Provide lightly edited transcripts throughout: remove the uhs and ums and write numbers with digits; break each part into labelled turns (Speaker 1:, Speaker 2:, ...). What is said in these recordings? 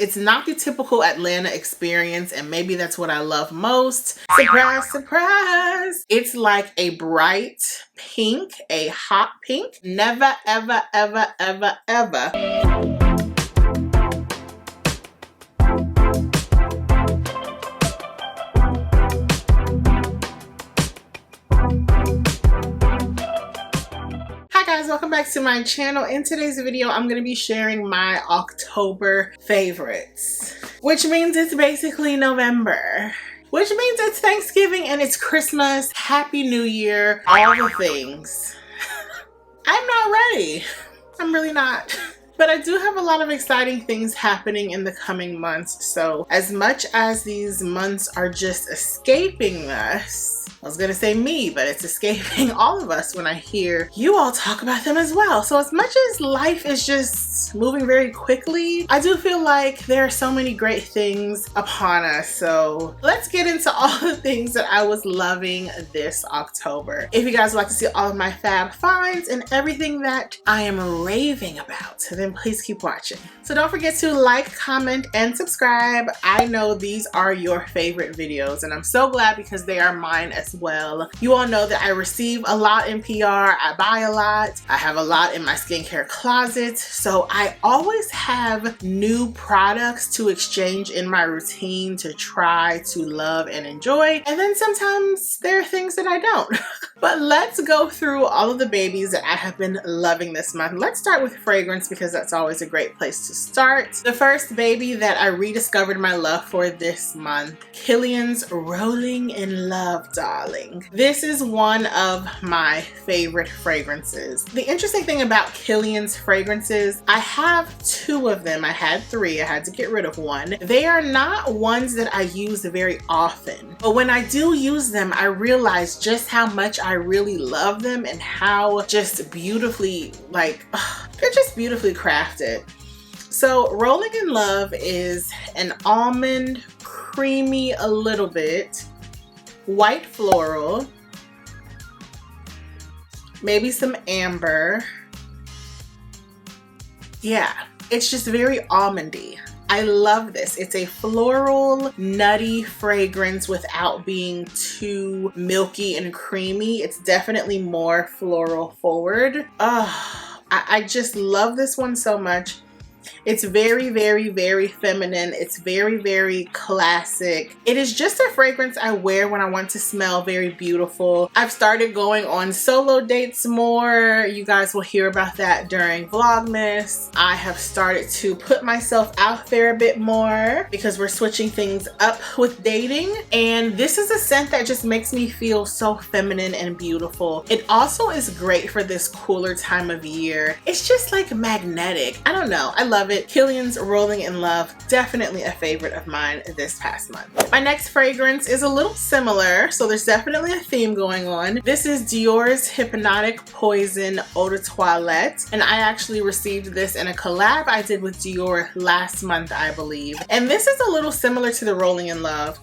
Speaker 1: It's not the typical Atlanta experience, and maybe that's what I love most. Surprise, surprise! It's like a bright pink, a hot pink. Never, ever, ever, ever, ever. Welcome back to my channel. In today's video, I'm going to be sharing my October favorites, which means it's basically November, which means it's Thanksgiving and it's Christmas, Happy New Year, all the things. I'm not ready. I'm really not. But I do have a lot of exciting things happening in the coming months. So as much as these months are just escaping us, I was gonna say me, but it's escaping all of us when I hear you all talk about them as well. So as much as life is just moving very quickly, I do feel like there are so many great things upon us. So let's get into all the things that I was loving this October. If you guys would like to see all of my fab finds and everything that I am raving about, then please keep watching. So don't forget to like, comment, and subscribe. I know these are your favorite videos, and I'm so glad because they are mine as well. You all know that I receive a lot in PR, I buy a lot, I have a lot in my skincare closet, so I always have new products to exchange in my routine to try to love and enjoy, and then sometimes there are things that I don't. But let's go through all of the babies that I have been loving this month. Let's start with fragrance because that's always a great place to start. The first baby that I rediscovered my love for this month, Kilian's Rolling in Love, darling. This is one of my favorite fragrances. The interesting thing about Kilian's fragrances, I have two of them. I had three, I had to get rid of one. They are not ones that I use very often, but when I do use them, I realize just how much I really love them and how just beautifully, like, they're just beautifully crafted. So Rolling in Love is an almond, creamy a little bit, white floral, maybe some amber. Yeah, it's just very almondy. I love this. It's a floral, nutty fragrance without being too milky and creamy. It's definitely more floral forward. I just love this one so much. It's very, very, very feminine. It's very, very classic. It is just a fragrance I wear when I want to smell very beautiful. I've started going on solo dates more. You guys will hear about that during Vlogmas. I have started to put myself out there a bit more because we're switching things up with dating. And this is a scent that just makes me feel so feminine and beautiful. It also is great for this cooler time of year. It's just like magnetic. I don't know. I love it. Kilian's Rolling in Love, definitely a favorite of mine this past month. My next fragrance is a little similar, so there's definitely a theme going on. This is Dior's Hypnotic Poison Eau de Toilette, and I actually received this in a collab I did with Dior last month, I believe. And this is a little similar to the Rolling in Love.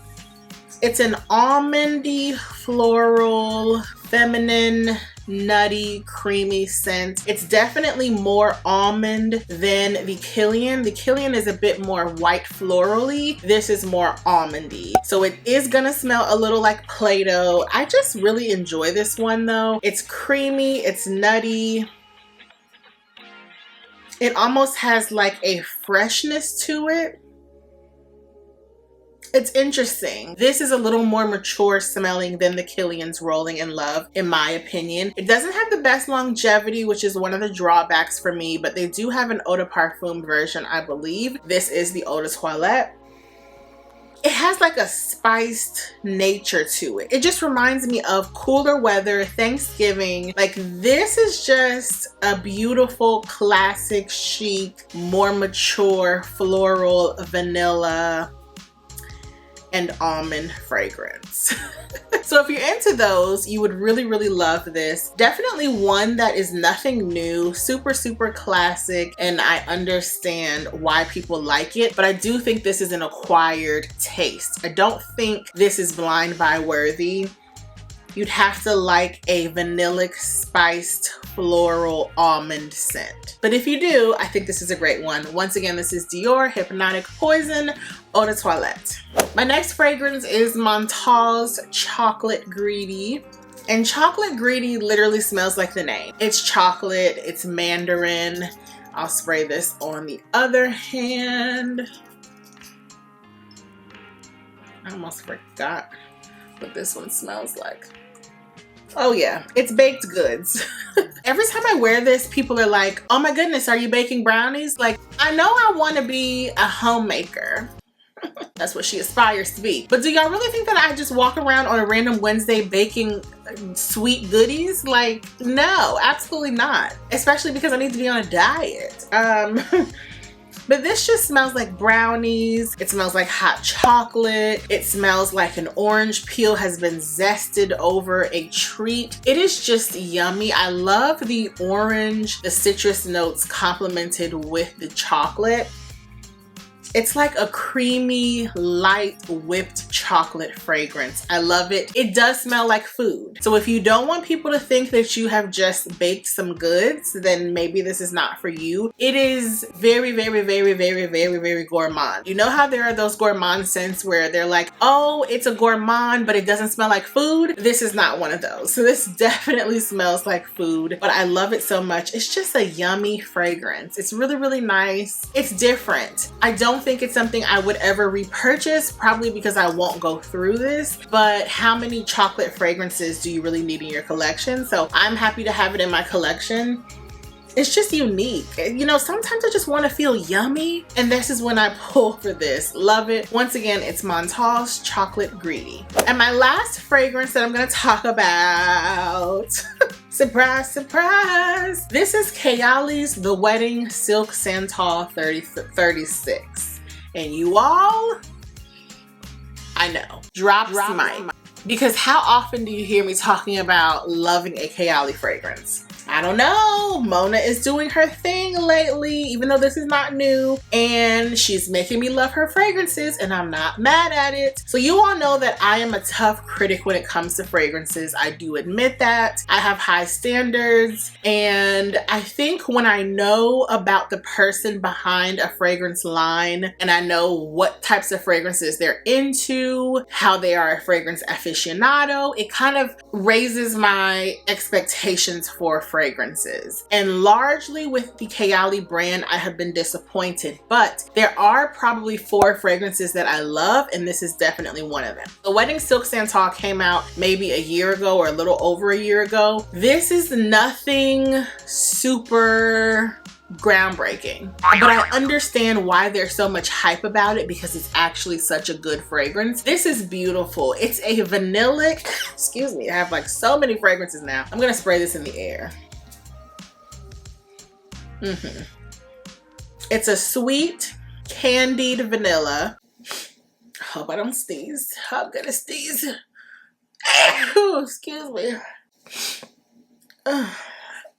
Speaker 1: It's an almondy, floral, feminine, nutty, creamy scent. It's definitely more almond than the Kilian. The Kilian is a bit more white florally. This is more almondy. So it is gonna smell a little like Play-Doh. I just really enjoy this one though. It's creamy, it's nutty. It almost has like a freshness to it. It's interesting. This is a little more mature smelling than the Kilian's Rolling in Love, in my opinion. It doesn't have the best longevity, which is one of the drawbacks for me, but they do have an eau de parfum version, I believe. This is the eau de toilette. It has like a spiced nature to it. It just reminds me of cooler weather, Thanksgiving. Like, this is just a beautiful, classic, chic, more mature, floral, vanilla, and almond fragrance. So if you're into those, you would really, really love this. Definitely one that is nothing new, super, super classic, and I understand why people like it, but I do think this is an acquired taste. I don't think this is blind buy worthy. you'd have to like a vanillic spiced floral almond scent. But if you do, I think this is a great one. Once again, this is Dior Hypnotic Poison Eau de Toilette. My next fragrance is Montas Chocolate Greedy. And Chocolate Greedy literally smells like the name. It's chocolate, it's mandarin. I'll spray this on the other hand. I almost forgot what this one smells like. Oh yeah, it's baked goods. Every time I wear this, people are like, oh my goodness, are you baking brownies? Like, I know I want to be a homemaker. That's what she aspires to be. But do y'all really think that I just walk around on a random Wednesday baking sweet goodies? Like, no, absolutely not. Especially because I need to be on a diet. But this just smells like brownies. It smells like hot chocolate. It smells like an orange peel has been zested over a treat. It is just yummy. I love the orange, the citrus notes complemented with the chocolate. It's like a creamy, light, whipped chocolate fragrance. I love it. It does smell like food. So if you don't want people to think that you have just baked some goods, then maybe this is not for you. It is very, very, very, very, very, very gourmand. You know how there are those gourmand scents where they're like, oh, it's a gourmand, but it doesn't smell like food? This is not one of those. So this definitely smells like food, but I love it so much. It's just a yummy fragrance. It's really, really nice. It's different. I don't think it's something I would ever repurchase, probably because I won't go through this, but how many chocolate fragrances do you really need in your collection? So I'm happy to have it in my collection. It's just unique. You know, sometimes I just want to feel yummy, and this is when I pull for this. Love it. Once again, it's Montas Chocolate Greedy. And my last fragrance that I'm going to talk about, surprise, surprise. This is KeikoBeauty's The Wedding Silk Santal 36. And you all, I know, drop mic. Because how often do you hear me talking about loving a KeikoBeauty fragrance? I don't know. Mona is doing her thing lately, even though this is not new, and she's making me love her fragrances, and I'm not mad at it. So you all know that I am a tough critic when it comes to fragrances. I do admit that. I have high standards, and I think when I know about the person behind a fragrance line, and I know what types of fragrances they're into, how they are a fragrance aficionado, it kind of raises my expectations for fragrances. And largely with the KeikoBeauty brand, I have been disappointed, but there are probably 4 fragrances that I love, and this is definitely one of them. The Wedding Silk Santal came out maybe a year ago or a little over a year ago. This is nothing super groundbreaking, but I understand why there's so much hype about it because it's actually such a good fragrance. This is beautiful. It's a vanillic, excuse me, I have like so many fragrances now. I'm gonna spray this in the air. It's a sweet candied vanilla. Hope I don't sneeze. I'm gonna sneeze. Excuse me.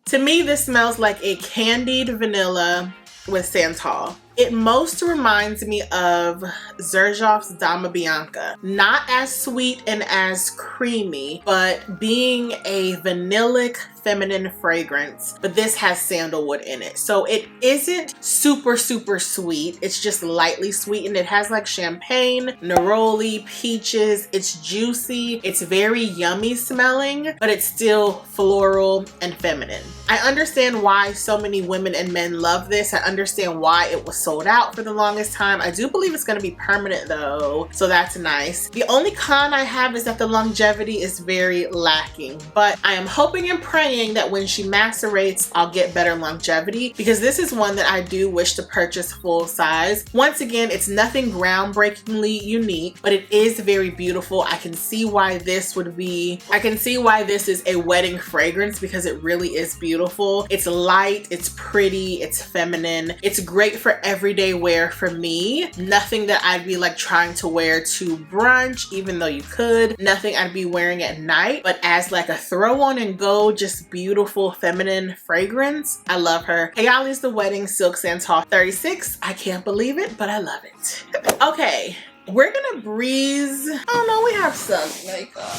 Speaker 1: To me, this smells like a candied vanilla with Santal. It most reminds me of Xerjoff's Dama Bianca. Not as sweet and as creamy, but being a vanillic feminine fragrance, but this has sandalwood in it. So it isn't super, super sweet. It's just lightly sweet, and it has like champagne, neroli, peaches. It's juicy. It's very yummy smelling, but it's still floral and feminine. I understand why so many women and men love this. I understand why it was sold out for the longest time. I do believe it's going to be permanent though, so that's nice. The only con I have is that the longevity is very lacking, but I am hoping and praying that when she macerates, I'll get better longevity, because this is one that I do wish to purchase full size. Once again, it's nothing groundbreakingly unique, but it is very beautiful. I can see why this would be, I can see why this is a wedding fragrance, because it really is beautiful. It's light, it's pretty, it's feminine. It's great for everyday wear for me. Nothing that I'd be like trying to wear to brunch, even though you could. Nothing I'd be wearing at night, but as like a throw on and go, just beautiful feminine fragrance. I love her. KeikoBeauty's The Wedding Silk Santal 36. I can't believe it, but I love it. Okay, we're gonna breeze. Oh no, we have some makeup.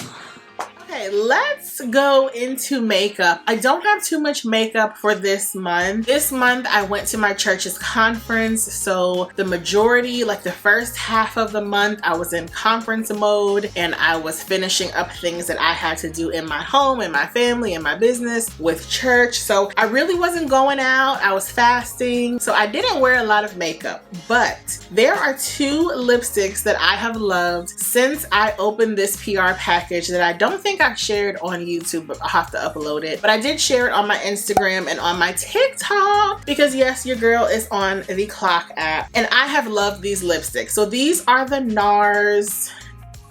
Speaker 1: Okay, let's go into makeup. I don't have too much makeup for this month. This month I went to my church's conference, so the majority, like the first half of the month, I was in conference mode and I was finishing up things that I had to do in my home, in my family, in my business, with church. So I really wasn't going out. I was fasting, so I didn't wear a lot of makeup. But there are two lipsticks that I have loved since I opened this PR package that I don't think I've shared on YouTube, but I'll have to upload it. But I did share it on my Instagram and on my TikTok because yes, your girl is on the Clock app and I have loved these lipsticks. So these are the Nars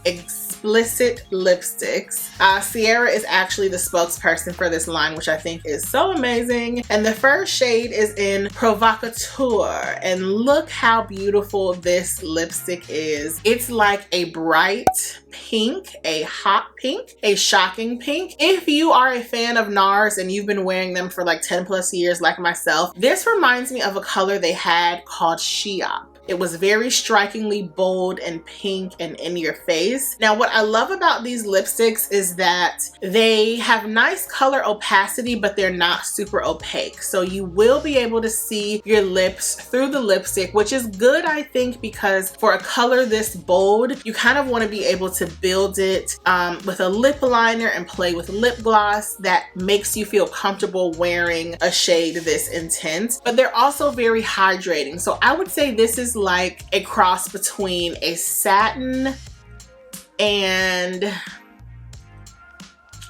Speaker 1: Explicit lipsticks. Sierra is actually the spokesperson for this line, which I think is so amazing. And the first shade is in Provocateur, and look how beautiful this lipstick is. It's like a bright pink, a hot pink, a shocking pink. If you are a fan of Nars and you've been wearing them for like 10 plus years like myself, this reminds me of a color they had called Sheop. It was very strikingly bold and pink and in your face. Now, what I love about these lipsticks is that they have nice color opacity, but they're not super opaque. So you will be able to see your lips through the lipstick, which is good, I think, because for a color this bold, you kind of want to be able to build it with a lip liner and play with lip gloss that makes you feel comfortable wearing a shade this intense. But they're also very hydrating. So I would say this is like a cross between a satin and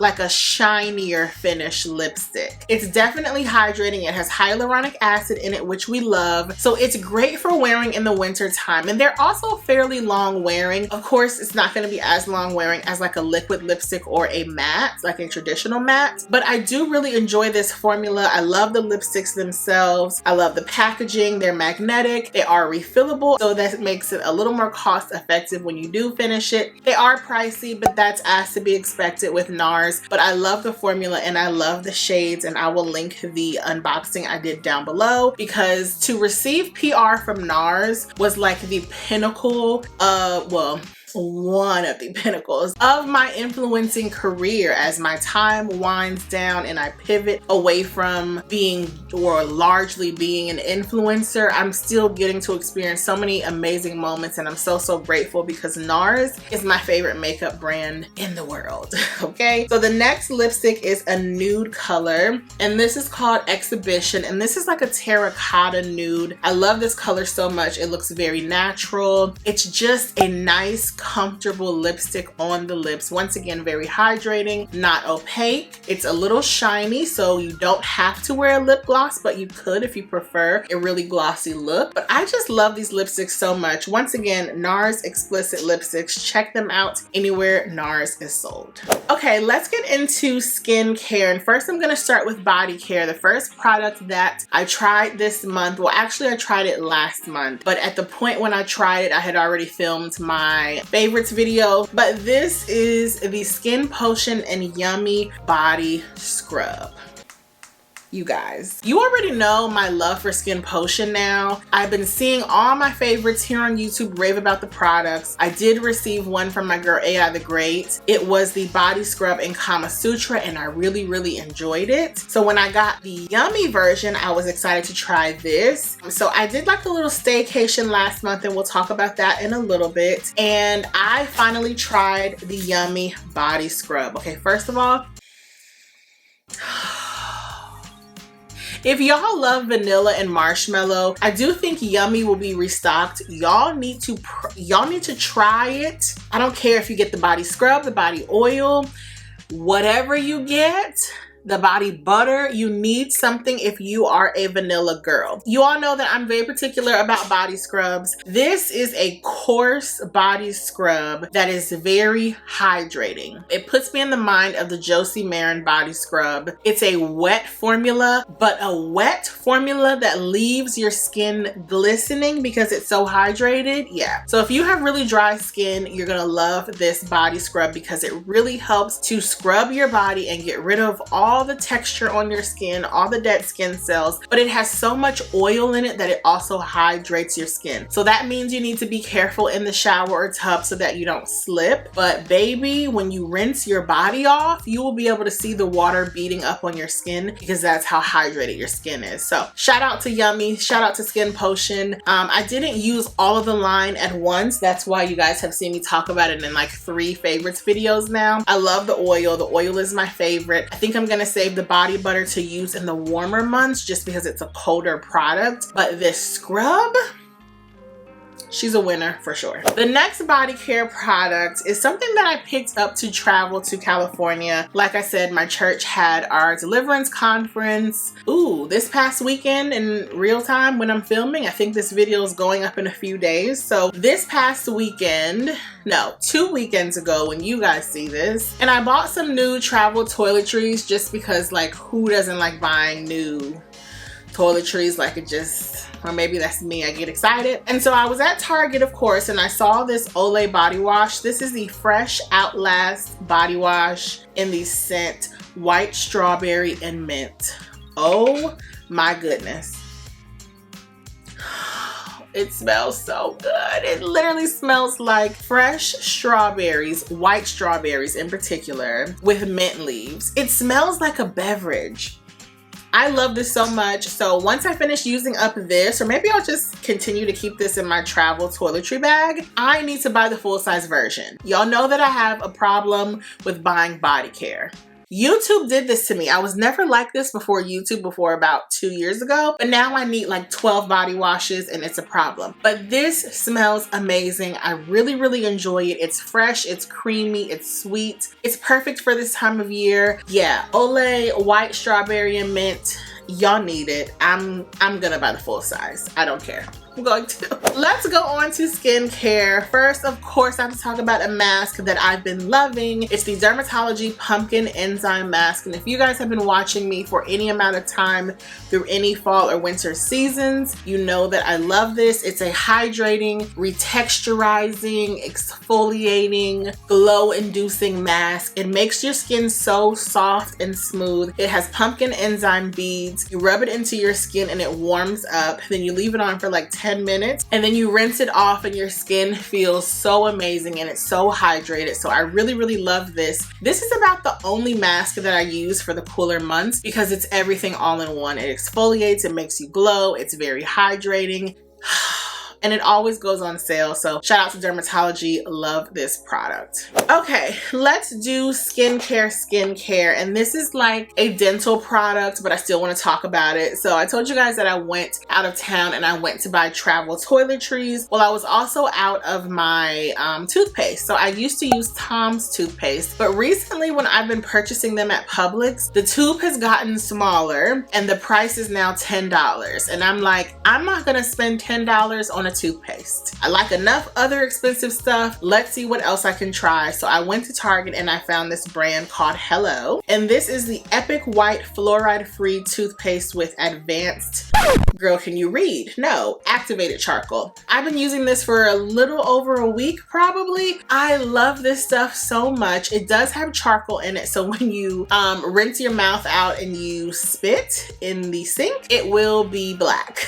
Speaker 1: like a shinier finish lipstick. It's definitely hydrating. It has hyaluronic acid in it, which we love. So it's great for wearing in the winter time. And they're also fairly long wearing. Of course, it's not gonna be as long wearing as like a liquid lipstick or a matte, like a traditional matte. But I do really enjoy this formula. I love the lipsticks themselves. I love the packaging. They're magnetic. They are refillable. So that makes it a little more cost effective when you do finish it. They are pricey, but that's as to be expected with Nars. But I love the formula and I love the shades, and I will link the unboxing I did down below, because to receive PR from Nars was like the pinnacle of, well, one of the pinnacles of my influencing career. As my time winds down and I pivot away from being, or largely being, an influencer, I'm still getting to experience so many amazing moments, and I'm so grateful because Nars is my favorite makeup brand in the world. Okay, so the next lipstick is a nude color, and this is called Exhibition, and this is like a terracotta nude. I love this color so much. It looks very natural. It's just a nice, comfortable lipstick on the lips. Once again, very hydrating, not opaque. It's a little shiny, so you don't have to wear a lip gloss, but you could if you prefer a really glossy look. But I just love these lipsticks so much. Once again, Nars Explicit lipsticks. Check them out anywhere Nars is sold. Okay, let's get into skincare. And first I'm gonna start with body care. The first product that I tried this month, well, actually I tried it last month, but at the point when I tried it, I had already filmed my favorites video. But this is the Skin Potion and Yummy Body Scrub. You guys, you already know my love for Skin Potion now. I've been seeing all my favorites here on YouTube rave about the products. I did receive one from my girl AI the Great. It was the body scrub in Kama Sutra, and I really enjoyed it. So when I got the Yummy version, I was excited to try this. So I did like a little staycation last month, and we'll talk about that in a little bit. And I finally tried the Yummy Body Scrub. Okay, first of all, if y'all love vanilla and marshmallow, I do think Yummy will be restocked. Y'all need to try it. I don't care if you get the body scrub, the body oil, whatever you get, the body butter, you need something if you are a vanilla girl. You all know that I'm very particular about body scrubs. This is a coarse body scrub that is very hydrating. It puts me in the mind of the Josie Maran body scrub. It's a wet formula, but a wet formula that leaves your skin glistening because it's so hydrated. Yeah. So if you have really dry skin, you're gonna love this body scrub because it really helps to scrub your body and get rid of all all the texture on your skin, all the dead skin cells, but it has so much oil in it that it also hydrates your skin. So that means you need to be careful in the shower or tub so that you don't slip. But baby, when you rinse your body off, you will be able to see the water beating up on your skin because that's how hydrated your skin is. So shout out to Yummy, shout out to Skin Potion. I didn't use all of the line at once. That's why you guys have seen me talk about it in like 3 favorites videos now. I love the oil. The oil is my favorite. I think I'm gonna save the body butter to use in the warmer months just because it's a colder product. But this scrub, she's a winner for sure. The next body care product is something that I picked up to travel to California. Like I said, my church had our deliverance conference. Ooh, this past weekend in real time when I'm filming. I think this video is going up in a few days. So this past weekend, no, 2 weekends ago when you guys see this, and I bought some new travel toiletries just because, like, who doesn't like buying new toiletries? Like, it just, or maybe that's me, I get excited. And so I was at Target, of course, and I saw this Olay body wash. This is the Fresh Outlast body wash in the scent White Strawberry and Mint. Oh my goodness. It smells so good. It literally smells like fresh strawberries, white strawberries in particular, with mint leaves. It smells like a beverage. I love this so much. So once I finish using up this, or maybe I'll just continue to keep this in my travel toiletry bag, I need to buy the full-size version. Y'all know that I have a problem with buying body care. YouTube did this to me. I was never like this before YouTube, before about 2 years ago, but now I need like 12 body washes and it's a problem. But this smells amazing. I really, really enjoy it. It's fresh, it's creamy, it's sweet. It's perfect for this time of year. Yeah, Olay White Strawberry and Mint. Y'all need it. I'm gonna buy the full size. I don't care. I'm going to. Let's go on to skincare. First, of course, I have to talk about a mask that I've been loving. It's the Dermatology Pumpkin Enzyme Mask. And if you guys have been watching me for any amount of time through any fall or winter seasons, you know that I love this. It's a hydrating, retexturizing, exfoliating, glow-inducing mask. It makes your skin so soft and smooth. It has pumpkin enzyme beads. You rub it into your skin and it warms up. Then you leave it on for like 10 minutes and then you rinse it off and your skin feels so amazing and it's so hydrated. So I really, really love this. This is about the only mask that I use for the cooler months because it's everything all in one. It exfoliates, it makes you glow, it's very hydrating. And it always goes on sale. So shout out to Dermatology, love this product. Okay, let's do skincare. And this is like a dental product, but I still want to talk about it. So I told you guys that I went out of town and I went to buy travel toiletries. Well, I was also out of my toothpaste. So I used to use Tom's toothpaste, but recently when I've been purchasing them at Publix, the tube has gotten smaller and the price is now $10. And I'm like, I'm not gonna spend $10 on a toothpaste. I like enough other expensive stuff. Let's see what else I can try. So I went to Target and I found this brand called Hello. And this is the Epic White Fluoride-Free Toothpaste with advanced, girl, can you read? No, activated charcoal. I've been using this for a little over a week probably. I love this stuff so much. It does have charcoal in it. So when you rinse your mouth out and you spit in the sink, it will be black.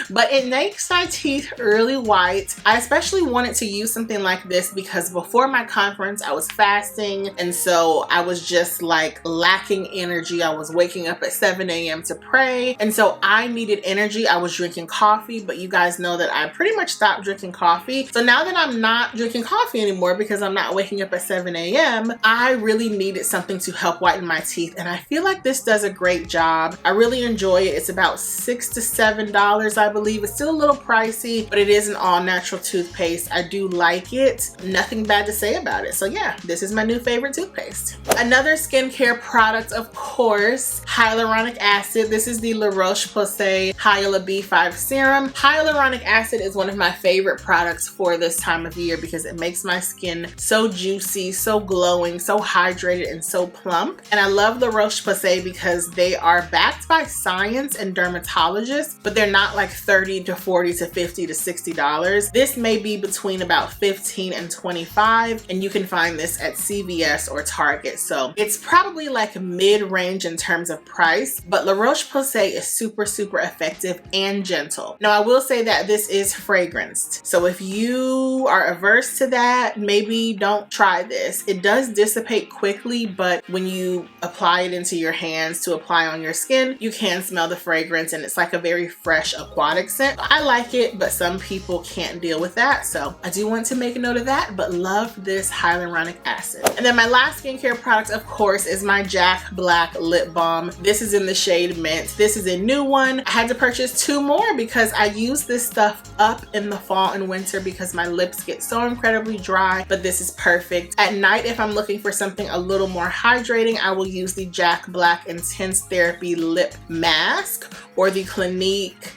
Speaker 1: But it makes my teeth really white. I especially wanted to use something like this because before my conference I was fasting and so I was just like lacking energy. I was waking up at 7 a.m. to pray and so I needed energy. I was drinking coffee, but you guys know that I pretty much stopped drinking coffee. So now that I'm not drinking coffee anymore because I'm not waking up at 7 a.m., I really needed something to help whiten my teeth and I feel like this does a great job. I really enjoy it. It's about $6 to $7, I believe. It's still a little pricey, but it is an all-natural toothpaste. I do like it. Nothing bad to say about it. So yeah, this is my new favorite toothpaste. Another skincare product, of course, hyaluronic acid. This is the La Roche-Posay Hyaluronic B5 serum. Hyaluronic acid is one of my favorite products for this time of year because it makes my skin so juicy, so glowing, so hydrated, and so plump. And I love La Roche-Posay because they are backed by science and dermatologists, but they're not like $30 to $40 to $50 to $60. This may be between about $15 and $25, and you can find this at CVS or Target. So it's probably like mid-range in terms of price, but La Roche-Posay is super effective and gentle. Now I will say that this is fragranced, so if you are averse to that, maybe don't try this. It does dissipate quickly, but when you apply it into your hands to apply on your skin, you can smell the fragrance, and it's like a very fresh aquatic scent. I like it, but some people can't deal with that, so I do want to make a note of that, but love this hyaluronic acid. And then my last skincare product, of course, is my Jack Black lip balm. This is in the shade Mint. This is a new one. I had to purchase 2 more because I use this stuff up in the fall and winter because my lips get so incredibly dry, but this is perfect. At night, if I'm looking for something a little more hydrating, I will use the Jack Black Intense Therapy Lip Mask or the Clinique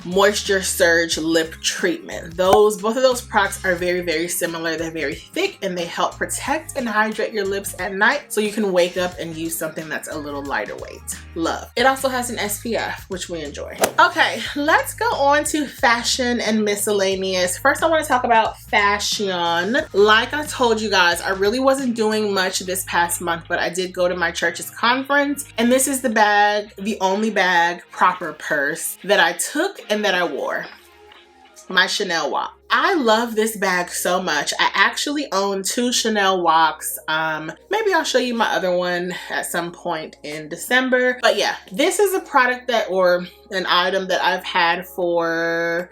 Speaker 1: Moisture Surge Lip Treatment. Both of those products are very similar. They're very thick and they help protect and hydrate your lips at night so you can wake up and use something that's a little lighter weight. Love. It also has an SPF, which we enjoy. Okay, let's go on to fashion and miscellaneous. First, I want to talk about fashion. Like I told you guys, I really wasn't doing much this past month, but I did go to my church's conference, and this is the bag, the only bag, proper purse that I took and that I wore. My Chanel walk. I love this bag so much. I actually own 2 Chanel walks. Maybe I'll show you my other one at some point in December. But yeah, this is a product or an item that I've had for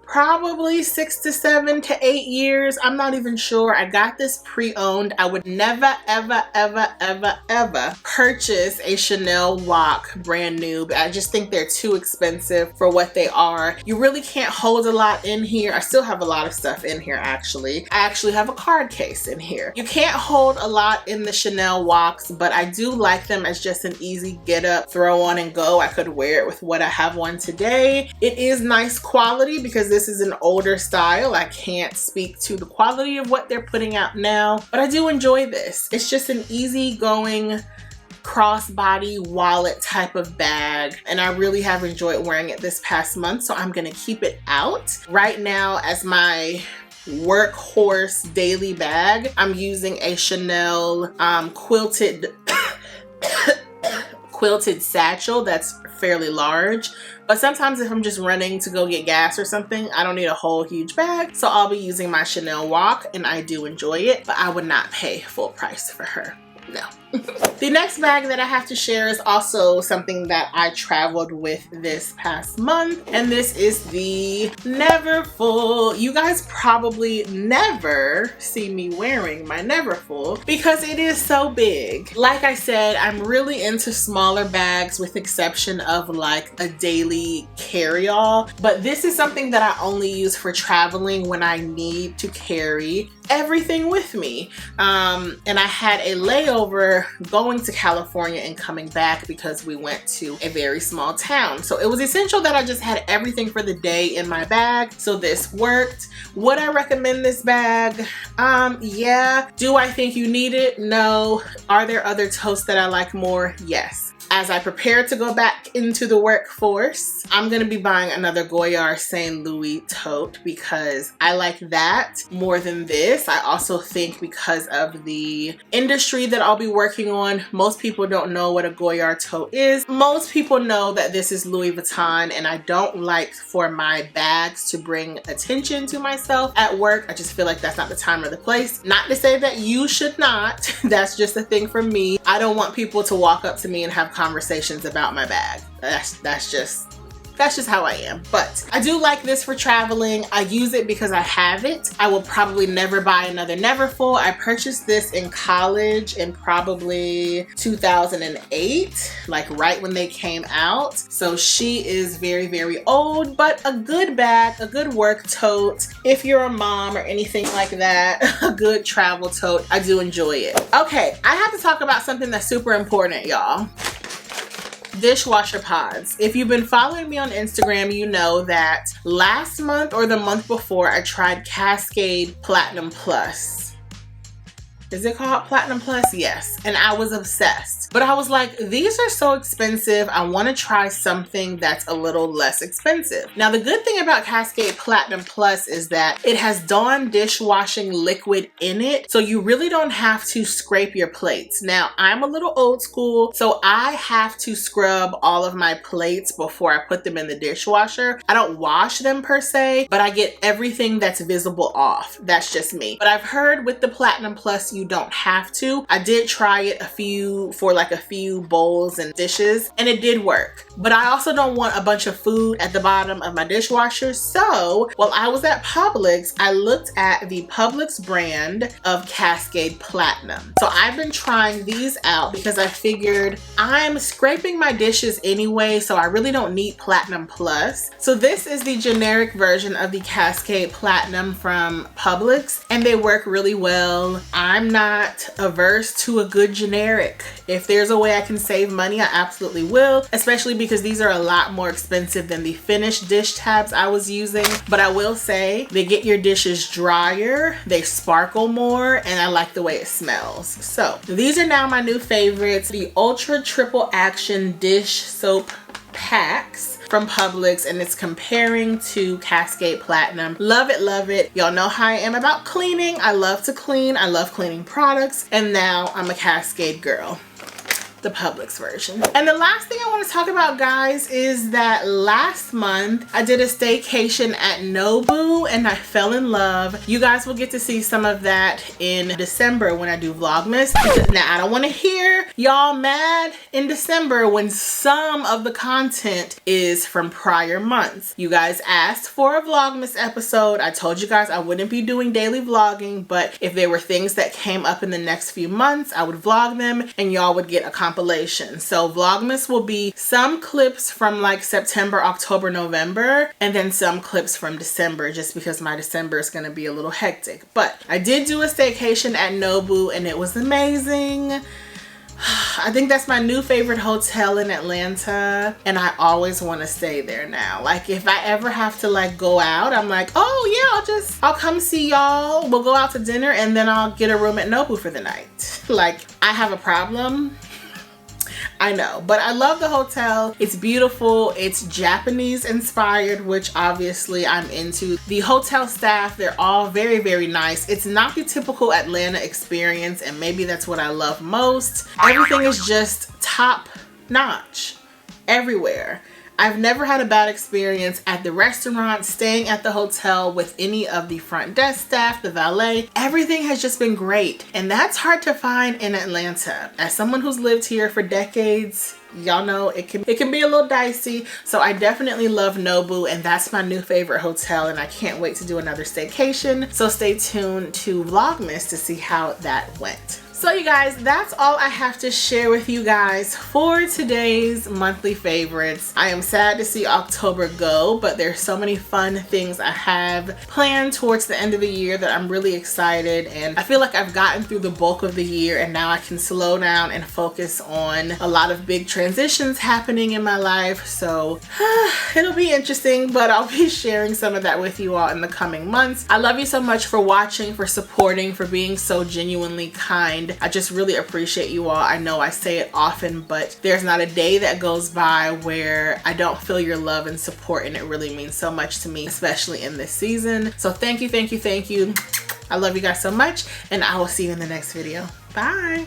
Speaker 1: probably 6 to 7 to 8 years. I'm not even sure. I got this pre-owned. I would never ever purchase a Chanel walk brand new. I just think they're too expensive for what they are. You really can't hold a lot in here. I still have a lot of stuff in here actually. I actually have a card case in here. You can't hold a lot in the Chanel walks, but I do like them as just an easy get up, throw on and go. I could wear it with what I have on today. It is nice quality because this is an older style. I can't speak to the quality of what they're putting out now, but I do enjoy this. It's just an easygoing crossbody wallet type of bag, and I really have enjoyed wearing it this past month, so I'm gonna keep it out. Right now, as my workhorse daily bag, I'm using a Chanel quilted satchel that's fairly large, but sometimes if I'm just running to go get gas or something, I don't need a whole huge bag, so I'll be using my Chanel walk, and I do enjoy it, but I would not pay full price for her. No. The next bag that I have to share is also something that I traveled with this past month, and this is the Neverfull. You guys probably never see me wearing my Neverfull because it is so big. Like I said, I'm really into smaller bags with exception of like a daily carry-all, but this is something that I only use for traveling when I need to carry everything with me. And I had a layover going to California and coming back because we went to a very small town. So it was essential that I just had everything for the day in my bag. So this worked. Would I recommend this bag? Yeah. Do I think you need it? No. Are there other totes that I like more? Yes. As I prepare to go back into the workforce, I'm gonna be buying another Goyard St. Louis tote because I like that more than this. I also think because of the industry that I'll be working on, most people don't know what a Goyard tote is. Most people know that this is Louis Vuitton, and I don't like for my bags to bring attention to myself at work. I just feel like that's not the time or the place. Not to say that you should not. That's just a thing for me. I don't want people to walk up to me and have conversations about my bag. That's just how I am. But I do like this for traveling. I use it because I have it. I will probably never buy another Neverfull. I purchased this in college in probably 2008, like right when they came out. So she is very old, but a good bag, a good work tote. If you're a mom or anything like that, a good travel tote. I do enjoy it. Okay, I have to talk about something that's super important, y'all. dishwasher pods. If you've been following me on Instagram, you know that last month or the month before I tried Cascade Platinum Plus. Is it called Platinum Plus? Yes. And I was obsessed. But I was like, these are so expensive. I want to try something that's a little less expensive. Now, the good thing about Cascade Platinum Plus is that it has Dawn dishwashing liquid in it. So you really don't have to scrape your plates. Now, I'm a little old school, so I have to scrub all of my plates before I put them in the dishwasher. I don't wash them per se, but I get everything that's visible off. That's just me. But I've heard with the Platinum Plus, you don't have to. I did try it for like a few bowls and dishes, and it did work. But I also don't want a bunch of food at the bottom of my dishwasher. So while I was at Publix, I looked at the Publix brand of Cascade Platinum. So I've been trying these out because I figured I'm scraping my dishes anyway, so I really don't need Platinum Plus. So this is the generic version of the Cascade Platinum from Publix, and they work really well. I'm not averse to a good generic. If there's a way I can save money, I absolutely will, especially because these are a lot more expensive than the finished dish tabs I was using. But I will say they get your dishes drier, they sparkle more, and I like the way it smells. So these are now my new favorites, the Ultra Triple Action Dish Soap Packs from Publix, and it's comparing to Cascade Platinum. Love it, love it. Y'all know how I am about cleaning. I love to clean. I love cleaning products, and now I'm a Cascade girl. The Publix version. And the last thing I want to talk about, guys, is that last month I did a staycation at Nobu and I fell in love. You guys will get to see some of that in December when I do Vlogmas. Now, I don't want to hear y'all mad in December when some of the content is from prior months. You guys asked for a Vlogmas episode. I told you guys I wouldn't be doing daily vlogging, but if there were things that came up in the next few months, I would vlog them and y'all would get a compilation. So Vlogmas will be some clips from like September, October, November, and then some clips from December, just because my December is going to be a little hectic. But I did do a staycation at Nobu and it was amazing. I think that's my new favorite hotel in Atlanta, and I always want to stay there now. Like if I ever have to like go out, I'm like, oh yeah, I'll come see y'all. We'll go out to dinner and then I'll get a room at Nobu for the night. Like I have a problem. I know, but I love the hotel. It's beautiful. It's Japanese inspired, which obviously I'm into. The hotel staff, they're all very, very nice. It's not the typical Atlanta experience, and maybe that's what I love most. Everything is just top notch everywhere. I've never had a bad experience at the restaurant, staying at the hotel, with any of the front desk staff, the valet. Everything has just been great. And that's hard to find in Atlanta. As someone who's lived here for decades, y'all know it can be a little dicey. So I definitely love Nobu, and that's my new favorite hotel, and I can't wait to do another staycation. So stay tuned to Vlogmas to see how that went. So you guys, that's all I have to share with you guys for today's monthly favorites. I am sad to see October go, but there's so many fun things I have planned towards the end of the year that I'm really excited, and I feel like I've gotten through the bulk of the year and now I can slow down and focus on a lot of big transitions happening in my life. So it'll be interesting, but I'll be sharing some of that with you all in the coming months. I love you so much for watching, for supporting, for being so genuinely kind. I just really appreciate you all. I know I say it often, but there's not a day that goes by where I don't feel your love and support, and it really means so much to me, especially in this season. So thank you, thank you, thank you. I love you guys so much, and I will see you in the next video. Bye.